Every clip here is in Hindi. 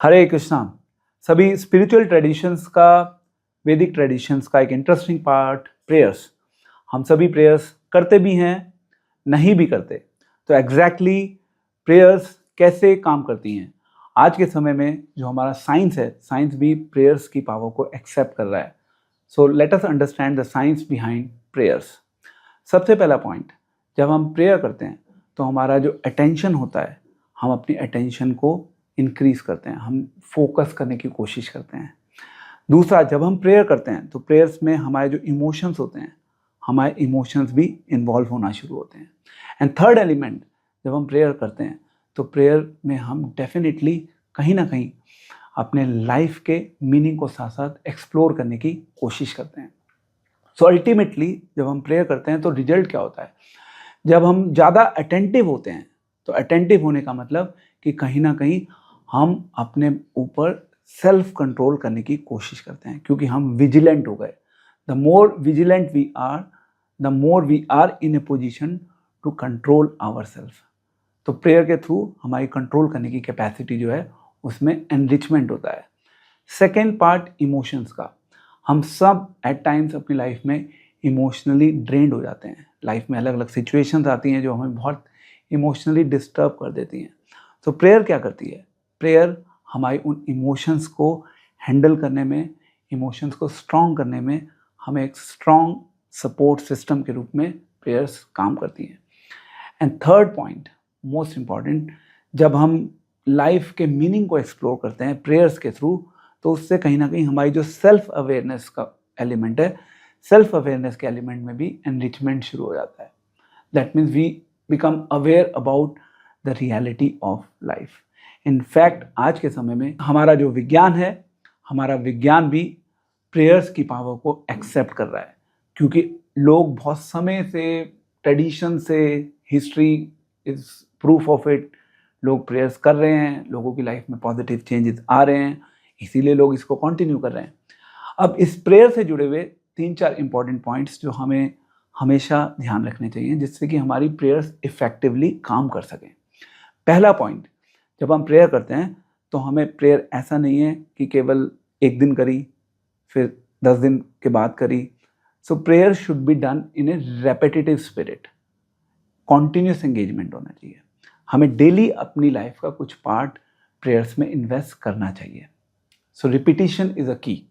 हरे कृष्णा। सभी स्पिरिचुअल ट्रेडिशंस का, वैदिक ट्रेडिशंस का एक इंटरेस्टिंग पार्ट प्रेयर्स। हम सभी प्रेयर्स करते भी हैं, नहीं भी करते। तो एग्जैक्टली प्रेयर्स कैसे काम करती हैं? आज के समय में जो हमारा साइंस है, साइंस भी प्रेयर्स की पावर को एक्सेप्ट कर रहा है। So let us understand the science behind prayers. सबसे पहला पॉइंट, जब हम प्रेयर करते हैं तो हमारा जो अटेंशन होता है, हम अपनी अटेंशन को इंक्रीज करते हैं, हम फोकस करने की कोशिश करते हैं। दूसरा, जब हम प्रेयर करते हैं तो प्रेयर्स में हमारे जो इमोशंस होते हैं, हमारे इमोशंस भी इन्वॉल्व होना शुरू होते हैं। एंड थर्ड एलिमेंट, जब हम प्रेयर करते हैं तो प्रेयर में हम डेफिनेटली कहीं ना कहीं अपने लाइफ के मीनिंग को साथ साथ एक्सप्लोर करने की कोशिश करते हैं। सो अल्टीमेटली जब हम प्रेयर करते हैं तो रिजल्ट क्या होता है? जब हम ज़्यादा अटेंटिव होते हैं, तो अटेंटिव होने का मतलब कि कहीं ना कहीं हम अपने ऊपर सेल्फ कंट्रोल करने की कोशिश करते हैं, क्योंकि हम विजिलेंट हो गए। The more vigilant we are, the more we are in a position to control our self. तो प्रेयर के थ्रू हमारी कंट्रोल करने की कैपेसिटी जो है उसमें एनरिचमेंट होता है। सेकेंड पार्ट, इमोशंस का। हम सब एट टाइम्स अपनी लाइफ में इमोशनली ड्रेन्ड हो जाते हैं। लाइफ में अलग अलग सिचुएशंस आती हैं जो हमें बहुत इमोशनली डिस्टर्ब कर देती हैं। तो प्रेयर क्या करती है? प्रेयर हमारी उन इमोशंस को हैंडल करने में, इमोशंस को स्ट्रॉन्ग करने में हमें एक स्ट्रॉन्ग सपोर्ट सिस्टम के रूप में प्रेयर्स काम करती हैं। And third point, most important, जब हम लाइफ के मीनिंग को एक्सप्लोर करते हैं प्रेयर्स के थ्रू, तो उससे कहीं ना कहीं हमारी जो सेल्फ अवेयरनेस का एलिमेंट है, सेल्फ अवेयरनेस के एलिमेंट में भी एनरिचमेंट शुरू हो जाता है। That means we become aware about the reality of life. In fact आज के समय में हमारा जो विज्ञान है, हमारा विज्ञान भी प्रेयर्स की पावर को एक्सेप्ट कर रहा है, क्योंकि लोग बहुत समय से, ट्रेडिशन से, history is proof of it, लोग प्रेयर्स कर रहे हैं, लोगों की लाइफ में पॉजिटिव चेंजेस आ रहे हैं, इसीलिए लोग इसको कंटिन्यू कर रहे हैं। अब इस प्रेयर से जुड़े हुए 3-4 इंपॉर्टेंट पॉइंट्स जो हमें हमेशा ध्यान रखने चाहिए, जिससे कि हमारी प्रेयर्स इफेक्टिवली काम कर सकें। पहला पॉइंट, जब हम प्रेयर करते हैं तो हमें प्रेयर ऐसा नहीं है कि केवल एक दिन करी फिर 10 दिन के बाद करी। So prayer should be done in a repetitive spirit, continuous engagement होना चाहिए। हमें डेली अपनी लाइफ का कुछ पार्ट प्रेयर्स में इन्वेस्ट करना चाहिए। सो repetition is a key.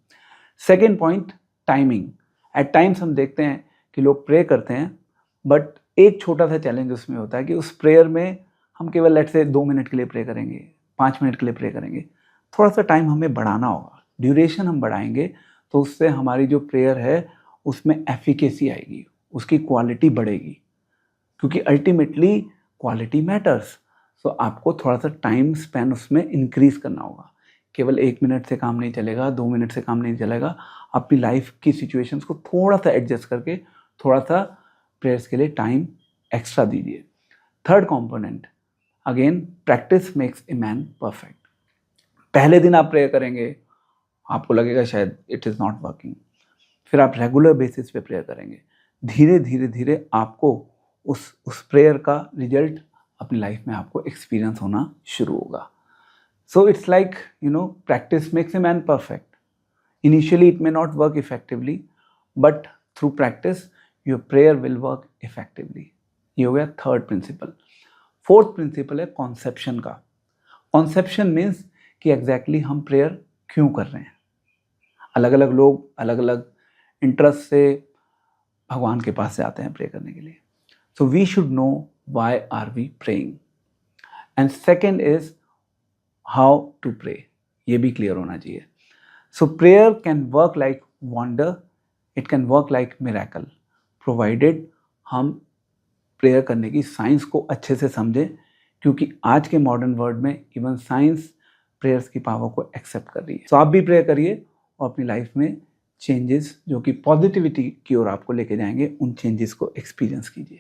Second point, timing. At times हम देखते हैं कि लोग प्रे करते हैं, बट एक छोटा सा चैलेंज उसमें होता है कि उस प्रेयर में हम केवल लेट से 2 मिनट के लिए प्रे करेंगे, 5 मिनट के लिए प्रे करेंगे। थोड़ा सा टाइम हमें बढ़ाना होगा, ड्यूरेशन हम बढ़ाएंगे तो उससे हमारी जो प्रेयर है उसमें एफिकेसी आएगी, उसकी क्वालिटी बढ़ेगी, क्योंकि अल्टीमेटली क्वालिटी मैटर्स। सो आपको थोड़ा सा टाइम स्पेन उसमें इंक्रीज करना होगा। केवल 1 मिनट से काम नहीं चलेगा, 2 मिनट से काम नहीं चलेगा। अपनी लाइफ की सिचुएशंस को थोड़ा सा एडजस्ट करके थोड़ा सा प्रेयर्स के लिए टाइम एक्स्ट्रा दीजिए। Third component, again, practice makes a man perfect. पहले दिन आप प्रेयर करेंगे, आपको लगेगा शायद इट इज़ नॉट वर्किंग, फिर आप रेगुलर बेसिस पे प्रेयर करेंगे, धीरे धीरे धीरे आपको उस प्रेयर का रिजल्ट अपनी लाइफ में आपको एक्सपीरियंस होना शुरू होगा। So it's like, practice makes a man perfect. Initially it may not work effectively, but through practice your prayer will work effectively. ये हो गया थर्ड प्रिंसिपल। फोर्थ प्रिंसिपल है कॉन्सेप्शन का। कॉन्सेप्शन मीन्स कि एग्जैक्टली हम प्रेयर क्यों कर रहे हैं। अलग अलग लोग अलग अलग इंटरेस्ट से भगवान के पास से आते हैं प्रे करने के लिए। So we should know why are we praying. And second is how to pray, ये भी क्लियर होना चाहिए। So prayer can work like wonder, it can work like miracle, provided हम प्रेयर करने की साइंस को अच्छे से समझें, क्योंकि आज के मॉडर्न वर्ल्ड में इवन साइंस प्रेयर्स की पावर को एक्सेप्ट कर रही है। सो आप भी प्रेयर करिए और अपनी लाइफ में चेंजेस जो कि पॉजिटिविटी की ओर आपको लेके जाएंगे, उन चेंजेस को एक्सपीरियंस कीजिए।